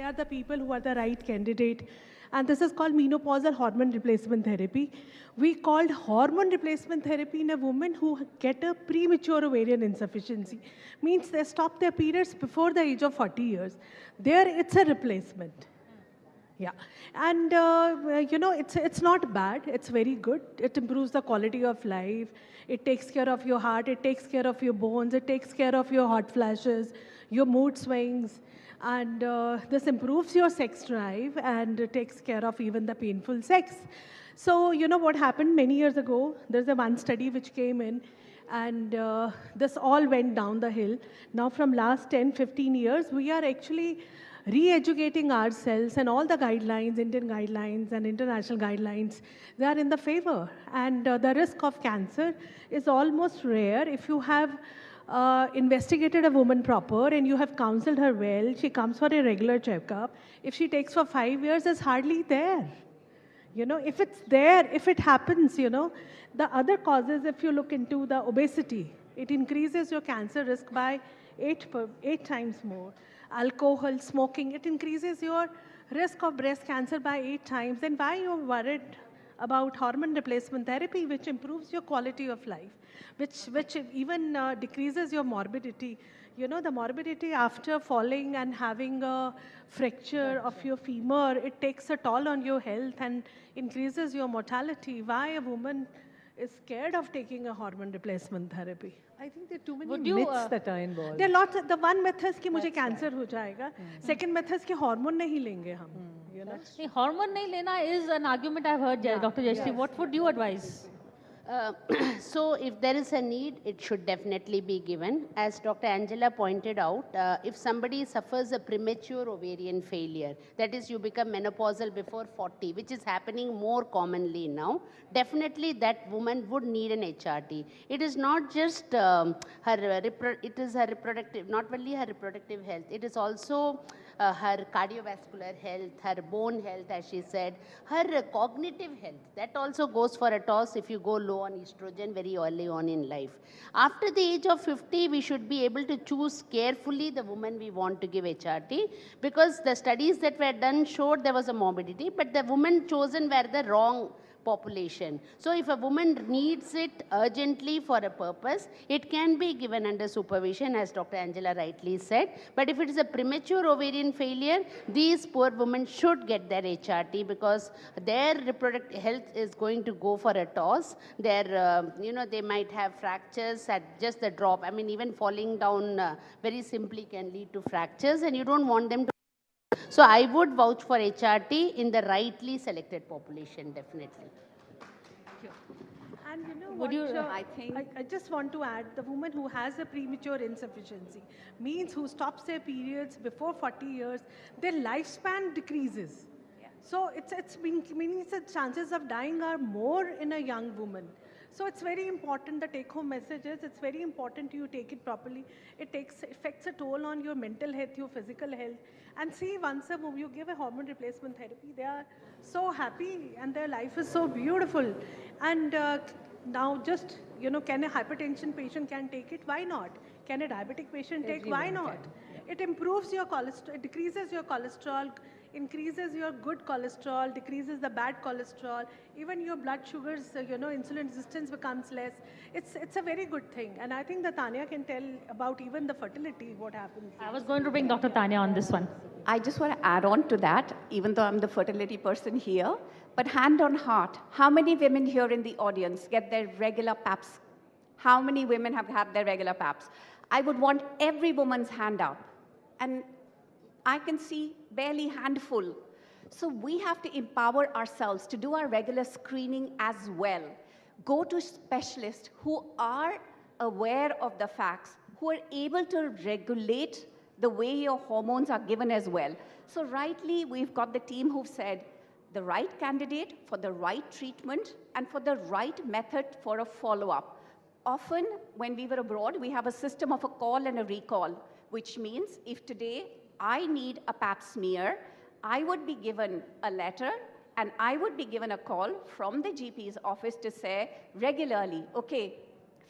are the people who are the right candidate. And this is called menopausal hormone replacement therapy. We called hormone replacement therapy in a woman who get a premature ovarian insufficiency. Means they stop their periods before the age of 40 years. There, it's a replacement. Yeah, and it's not bad. It's very good. It improves the quality of life. It takes care of your heart. It takes care of your bones. It takes care of your hot flashes, your mood swings, and this improves your sex drive and takes care of even the painful sex. So you know what happened many years ago? There's a one study which came in, and this all went down the hill. Now from last 10, 15 years, we are actually re-educating ourselves, and all the guidelines, Indian guidelines and international guidelines, they are in the favor. And the risk of cancer is almost rare if you have investigated a woman proper and you have counseled her well. She comes for a regular checkup. If she takes for 5 years, it's hardly there. You know, if it's there, if it happens, you know, the other causes, if you look into the obesity, it increases your cancer risk by 8 times more. Alcohol, smoking, it increases your risk of breast cancer by 8 times. Then why you're worried about hormone replacement therapy, which improves your quality of life, which even decreases your morbidity. You know, the morbidity after falling and having a fracture of your femur, it takes a toll on your health and increases your mortality. Why a woman is scared of taking a hormone replacement therapy? I think there are too many myths that are involved. There are lots. The one myth is कि मुझे cancer हो जाएगा. Second myth is कि hormone नहीं लेंगे हम. You know? Hormone नहीं लेना is an argument I've heard, Dr. Jayashree. What would you advise? So if there is a need, it should definitely be given. As Dr. Angela pointed out, if somebody suffers a premature ovarian failure, that is you become menopausal before 40, which is happening more commonly now, definitely that woman would need an HRT. It is not just it is her reproductive, not only her reproductive health, it is also her cardiovascular health, her bone health, as she said, her cognitive health. That also goes for a toss if you go low on estrogen very early on in life. After the age of 50, we should be able to choose carefully the woman we want to give HRT, because the studies that were done showed there was a morbidity, but the women chosen were the wrong population. So if a woman needs it urgently for a purpose, it can be given under supervision, as Dr. Angela rightly said. But if it is a premature ovarian failure, these poor women should get their HRT, because their reproductive health is going to go for a toss. Their, they might have fractures at just the drop. I mean, even falling down very simply can lead to fractures, and you don't want them to. So I would vouch for HRT in the rightly selected population, definitely. And you know what, I just want to add, the woman who has a premature insufficiency, means who stops their periods before 40 years, their lifespan decreases. Yeah. So meaning the chances of dying are more in a young woman. So it's very important, the take-home message is, it's very important you take it properly. It affects a toll on your mental health, your physical health. And see, once you give a hormone replacement therapy, they are so happy and their life is so beautiful. And now just, can a hypertension patient can take it? Why not? Can a diabetic patient take? Why not? It improves your cholesterol, it decreases your cholesterol, increases your good cholesterol, decreases the bad cholesterol, even your blood sugars, insulin resistance becomes less. It's a very good thing. And I think that Tanya can tell about even the fertility, what happens. I was going to bring Dr. Tanya on this one. I just want to add on to that, even though I'm the fertility person here, but hand on heart, how many women here in the audience get their regular PAPs? How many women have had their regular PAPs? I would want every woman's hand up. And I can see barely handful. So we have to empower ourselves to do our regular screening as well. Go to specialists who are aware of the facts, who are able to regulate the way your hormones are given as well. So rightly, we've got the team who've said the right candidate for the right treatment and for the right method for a follow-up. Often, when we were abroad, we have a system of a call and a recall, which means if today I need a pap smear, I would be given a letter and I would be given a call from the GP's office to say regularly, okay,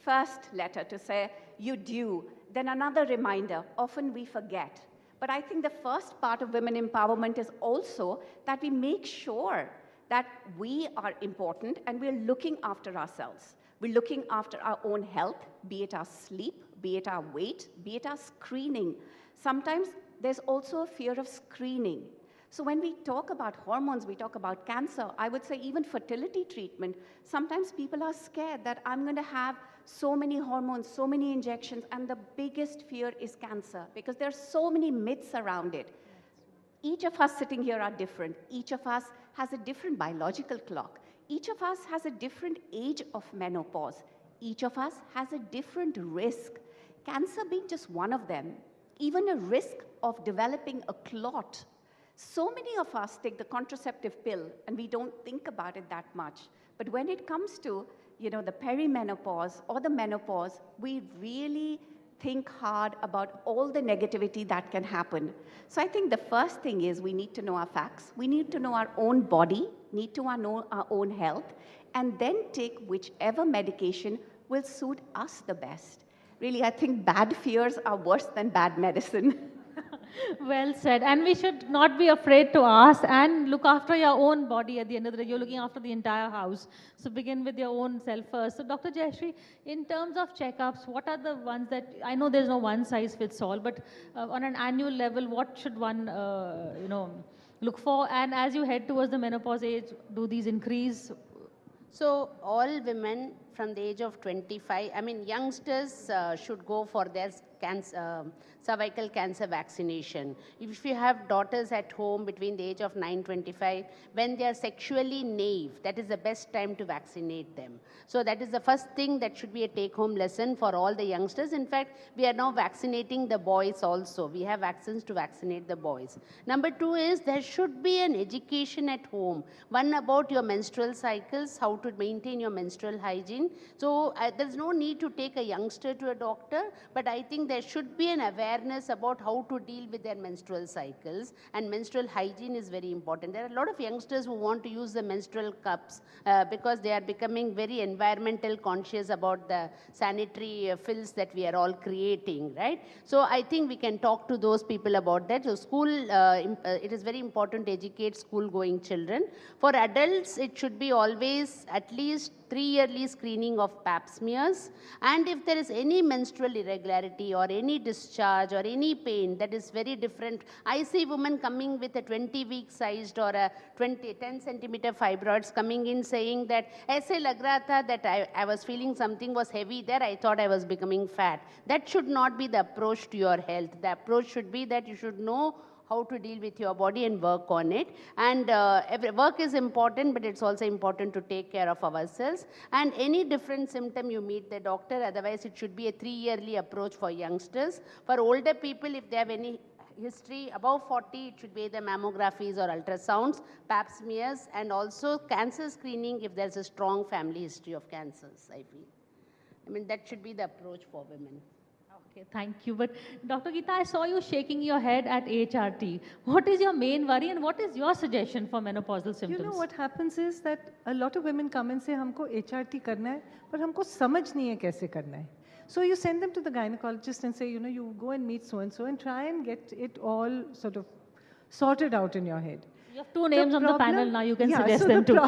first letter to say, you due, then another reminder. Often we forget. But I think the first part of women empowerment is also that we make sure that we are important and we're looking after ourselves. We're looking after our own health, be it our sleep, be it our weight, be it our screening. Sometimes there's also a fear of screening. So when we talk about hormones, we talk about cancer, I would say even fertility treatment, sometimes people are scared that I'm going to have so many hormones, so many injections, and the biggest fear is cancer because there are so many myths around it. Each of us sitting here are different. Each of us has a different biological clock. Each of us has a different age of menopause. Each of us has a different risk. Cancer being just one of them, even a risk of developing a clot. So many of us take the contraceptive pill and we don't think about it that much. But when it comes to, the perimenopause or the menopause, we really think hard about all the negativity that can happen. So I think the first thing is we need to know our facts. We need to know our own body, need to know our own health, and then take whichever medication will suit us the best. Really, I think bad fears are worse than bad medicine. Well said. And we should not be afraid to ask and look after your own body at the end of the day. You're looking after the entire house. So begin with your own self first. So Dr. Jayashree, in terms of checkups, what are the ones that, I know there's no one size fits all, but on an annual level, what should one, look for? And as you head towards the menopause age, do these increase? So all women from the age of 25, youngsters should go for their cervical cancer vaccination. If you have daughters at home between the age of 9 and 25, when they are sexually naive, that is the best time to vaccinate them. So that is the first thing that should be a take-home lesson for all the youngsters. In fact, we are now vaccinating the boys also. We have vaccines to vaccinate the boys. Number two is there should be an education at home. One about your menstrual cycles, how to maintain your menstrual hygiene. So there's no need to take a youngster to a doctor, but I think there should be an awareness about how to deal with their menstrual cycles, and menstrual hygiene is very important. There are a lot of youngsters who want to use the menstrual cups because they are becoming very environmental conscious about the sanitary fills that we are all creating, right? So I think we can talk to those people about that. So school, it is very important to educate school-going children. For adults, it should be always at least 3-yearly screening of pap smears, and if there is any menstrual irregularity or any discharge or any pain that is very different. I see women coming with a 20-week sized or a 10 centimeter fibroids coming in saying that aise lag raha tha that I was feeling something was heavy there, I thought I was becoming fat. That should not be the approach to your health. The approach should be that you should know how to deal with your body and work on it. And work is important, but it's also important to take care of ourselves. And any different symptom, you meet the doctor. Otherwise, it should be a 3-yearly approach for youngsters. For older people, if they have any history above 40, it should be the mammographies or ultrasounds, pap smears, and also cancer screening if there's a strong family history of cancers, I feel. That should be the approach for women. Okay, thank you. But Dr. Geeta, I saw you shaking your head at HRT. What is your main worry and what is your suggestion for menopausal symptoms? You know what happens is that a lot of women come and say, हमको HRT करना है, पर हमको समझ नहीं है कैसे करना है. So you send them to the gynecologist and say, you go and meet so-and-so and try and get it all sort of sorted out in your head. You have two names on the panel now, you can suggest them too.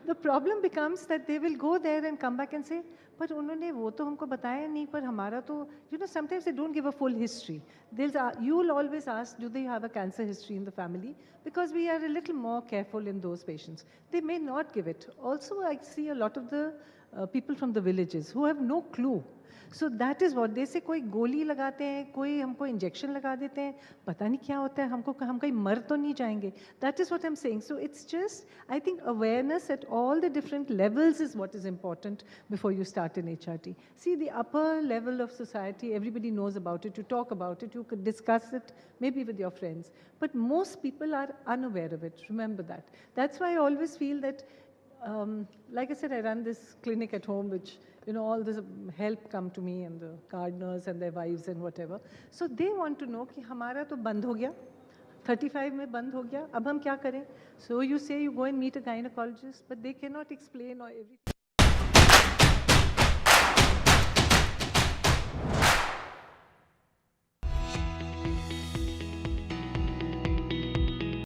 The problem becomes that they will go there and come back and say, but उन्होंने वो तो हमको बताया नहीं, पर हमारा तो, sometimes they don't give a full history. You will always ask, do they have a cancer history in the family? Because we are a little more careful in those patients. They may not give it. Also, I see a lot of the people from the villages who have no clue. So that is what they say, कोई गोली लगाते हैं, कोई हमको injection लगा देते हैं, पता नहीं क्या होता है, हम कहीं मर तो नहीं जाएंगे. That is what I'm saying. So it's just, I think awareness at all the different levels is what is important before you start an HRT. See, the upper level of society, everybody knows about it, you talk about it, you could discuss it maybe with your friends. But most people are unaware of it, remember that. That's why I always feel that, like I said, I run this clinic at home, which all this help come to me and the gardeners and their wives and whatever. So they want to know कि हमारा तो बंद हो गया, 35 में बंद हो गया, अब हम क्या करें? So you say you go and meet a gynecologist, but they cannot explain or everything.